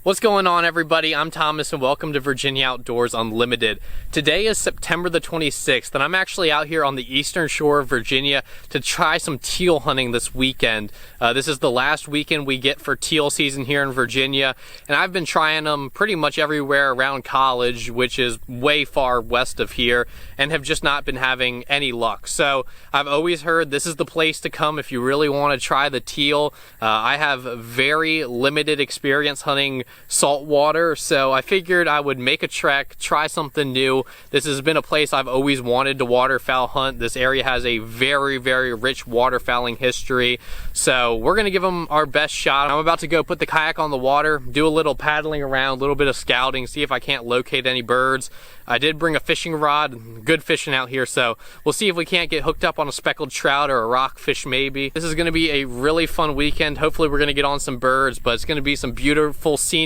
What's going on, everybody? I'm Thomas and welcome to Virginia Outdoors Unlimited. Today is September the 26th and I'm actually out here on the eastern shore of Virginia to try some teal hunting this weekend. This is the last weekend we get for teal season here in Virginia, and I've been trying them pretty much everywhere around college, which is way far west of here, and have just not been having any luck. So I've always heard this is the place to come if you really want to try the teal. I have very limited experience hunting saltwater, so I figured I would make a trek, try something new. This has been a place I've always wanted to waterfowl hunt. This area has a very rich waterfowling history, so we're gonna give them our best shot. I'm about to go put the kayak on the water, do a little paddling around, a little bit of scouting, see if I can't locate any birds. I did bring a fishing rod, good fishing out here, so we'll see if we can't get hooked up on a speckled trout or a rockfish maybe. This is gonna be a really fun weekend. Hopefully we're gonna get on some birds, but it's gonna be some beautiful scenery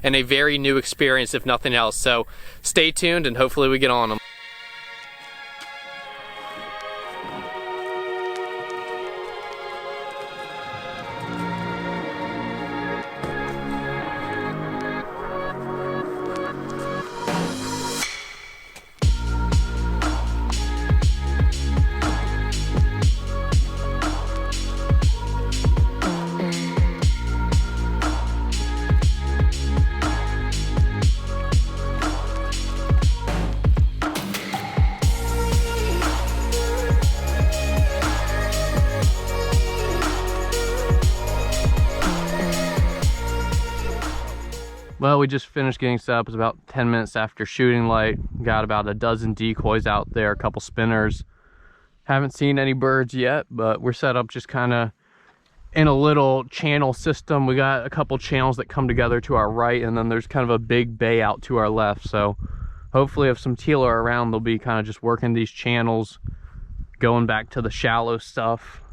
and a very new experience if nothing else. So stay tuned and hopefully we get on them. Well, we just finished getting set up. It's about 10 minutes after shooting light. Got about a dozen decoys out there, a couple spinners. Haven't seen any birds yet, but we're set up just kind of in a little channel system. We got a couple channels that come together to our right, and then there's kind of a big bay out to our left. So hopefully if some teal are around, they'll be kind of just working these channels, going back to the shallow stuff.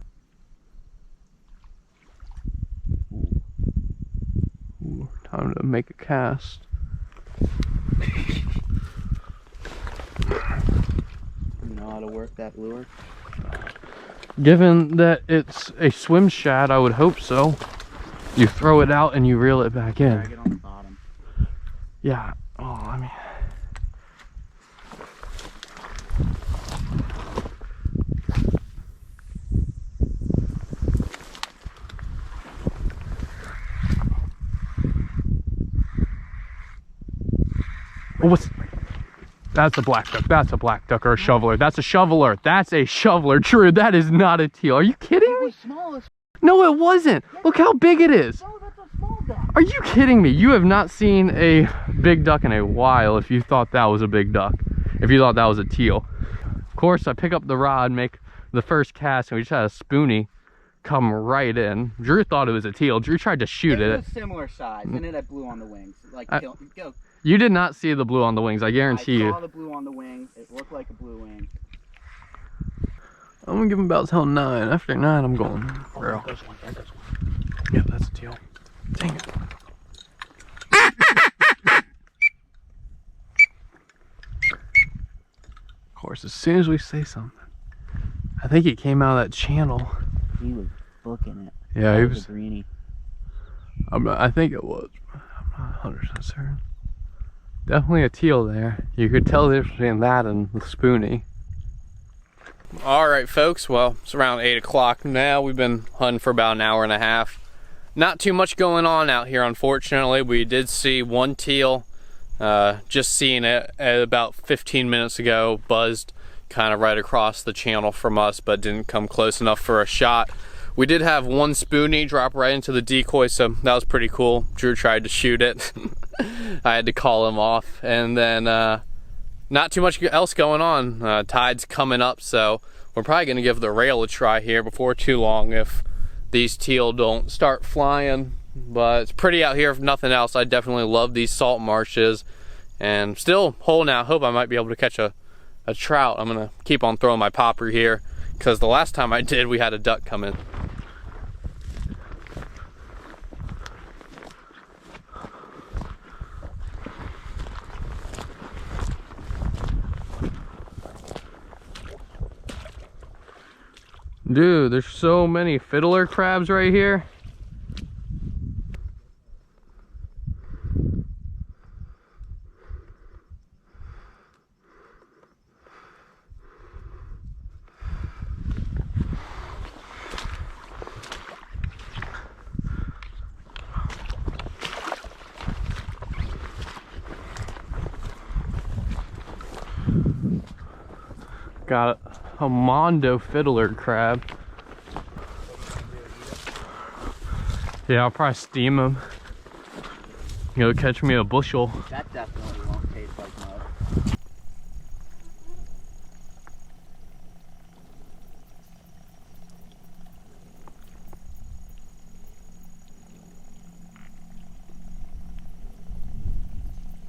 Time to make a cast. You know how to work that lure? Given that it's a swim shad, I would hope so. You throw it out and you reel it back in. Drag it on the bottom. Yeah. Oh, I mean. Oh, what's... That's a black duck. That's a black duck or a shoveler. That's a shoveler. That's a shoveler. True, that is not a teal. Are you kidding me? It was small. No, it wasn't. Look how big it is. No, that's a small duck. Are you kidding me? You have not seen a big duck in a while if you thought that was a big duck. If you thought that was a teal. Of course, I pick up the rod, make the first cast, and we just had a spoonie come right in. Drew thought it was a teal. Drew tried to shoot it. It was similar size, and it had blue on the wings. Like, go. You did not see the blue on the wings, I guarantee you. I saw the blue on the wings. It looked like a blue wing. I'm gonna give him about till 9. After 9, I'm going. Oh, there goes one. There goes one. Yeah, that's a teal. Dang it. Of course, as soon as we say something, I think he came out of that channel. He was booking it. Yeah, he was. A greenie. I think it was. I'm not 100% certain. Definitely a teal there. You could tell the difference between that and the spoonie. Alright folks, well, it's around 8 o'clock now. We've been hunting for about an hour and a half. Not too much going on out here, unfortunately. We did see one teal. Just seeing it at about 15 minutes ago. Buzzed kind of right across the channel from us, but didn't come close enough for a shot. We did have one spoonie drop right into the decoy, so that was pretty cool. Drew tried to shoot it. I had to call him off. And then not too much else going on. Tide's coming up, so we're probably going to give the rail a try here before too long if these teal don't start flying. But it's pretty out here if nothing else. I definitely love these salt marshes. And still holding out hope I might be able to catch a trout. I'm going to keep on throwing my popper here, because the last time I did, we had a duck come in. Dude, there's so many fiddler crabs right here. Got a Mondo fiddler crab. Yeah, I'll probably steam them. Go catch me a bushel. That definitely won't taste like mud.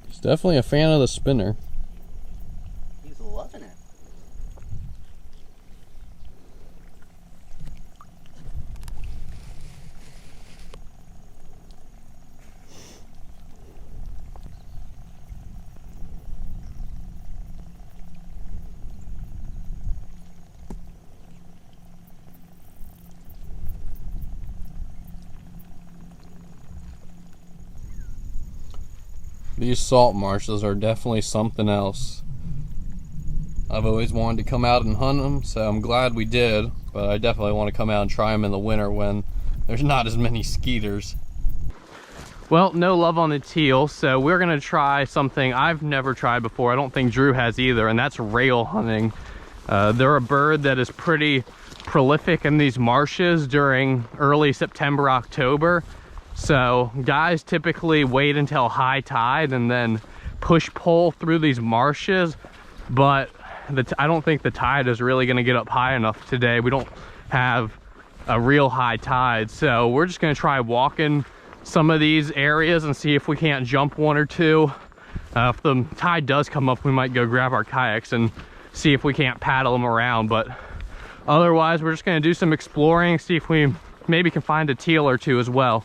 He's definitely a fan of the spinner. He's loving it. These salt marshes are definitely something else. I've always wanted to come out and hunt them, so I'm glad we did, but I definitely want to come out and try them in the winter when there's not as many skeeters. Well, no love on the teal, so we're gonna try something I've never tried before. I don't think Drew has either, and that's rail hunting. They're a bird that is pretty prolific in these marshes during early September, October. So guys typically wait until high tide and then push pole through these marshes, but I don't think the tide is really going to get up high enough today. We don't have a real high tide, so we're just going to try walking some of these areas and see if we can't jump one or two. If the tide does come up, we might go grab our kayaks and see if we can't paddle them around, but otherwise we're just going to do some exploring, see if we maybe can find a teal or two as well.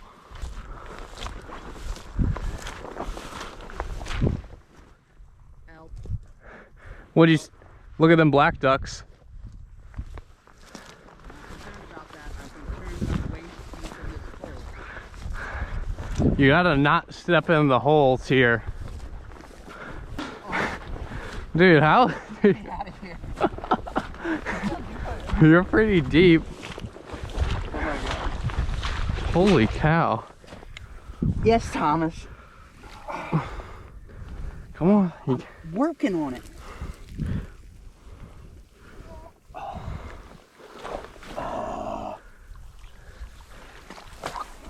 What do you look at them black ducks? You gotta not step in the holes here. Dude, how? Get out of here. You're pretty deep. Oh my God. Holy cow. Yes, Thomas. Come on. Working on it.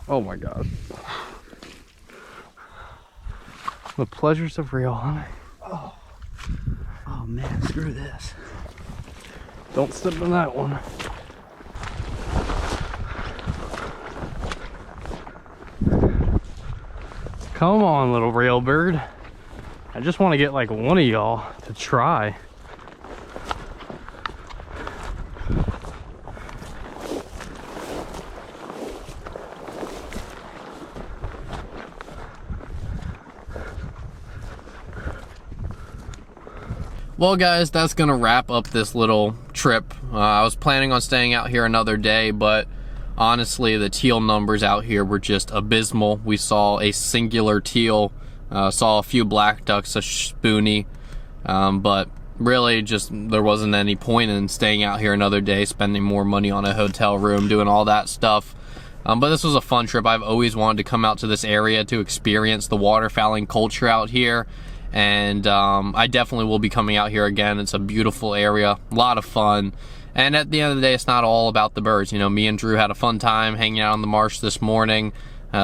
Oh my God. The pleasures of rail hunting. Oh man, screw this. Don't step on that one. Come on, little rail bird. I just want to get like one of y'all to try. Well guys, that's gonna wrap up this little trip. I was planning on staying out here another day, but honestly the teal numbers out here were just abysmal. We saw a singular teal, saw a few black ducks, a spoonie, but really just there wasn't any point in staying out here another day, spending more money on a hotel room, doing all that stuff. But this was a fun trip. I've always wanted to come out to this area to experience the waterfowling culture out here. And I definitely will be coming out here again. It's a beautiful area, a lot of fun. And at the end of the day, it's not all about the birds. You know, me and Drew had a fun time hanging out on the marsh this morning,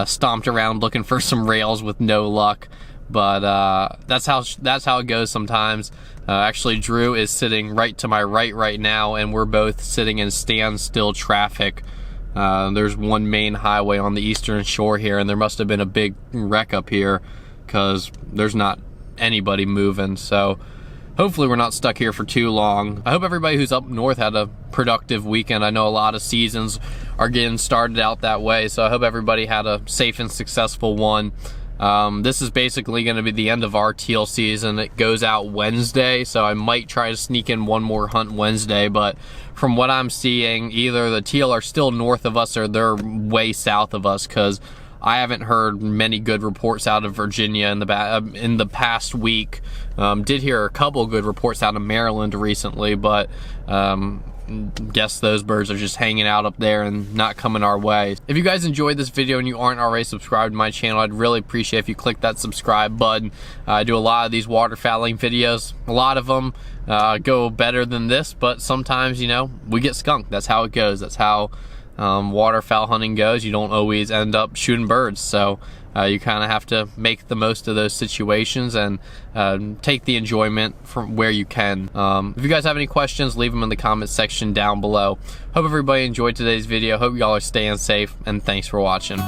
stomped around looking for some rails with no luck. But that's how it goes sometimes. Actually, Drew is sitting right to my right now, and we're both sitting in standstill traffic. There's one main highway on the eastern shore here, and there must have been a big wreck up here because there's not anybody moving, so hopefully we're not stuck here for too long. I hope everybody who's up north had a productive weekend. I know a lot of seasons are getting started out that way, so I hope everybody had a safe and successful one. This is basically going to be the end of our teal season. It goes out Wednesday, so I might try to sneak in one more hunt Wednesday, but from what I'm seeing, either the teal are still north of us or they're way south of us, because I haven't heard many good reports out of Virginia in the past week. Did hear a couple good reports out of Maryland recently, but guess those birds are just hanging out up there and not coming our way. If you guys enjoyed this video and you aren't already subscribed to my channel, I'd really appreciate if you click that subscribe button. I do a lot of these waterfowling videos. A lot of them go better than this, but sometimes, you know, we get skunked. That's how it goes. That's how waterfowl hunting goes. You don't always end up shooting birds, so you kind of have to make the most of those situations and take the enjoyment from where you can. If you guys have any questions, leave them in the comment section down below. Hope everybody enjoyed today's video. Hope y'all are staying safe, and thanks for watching.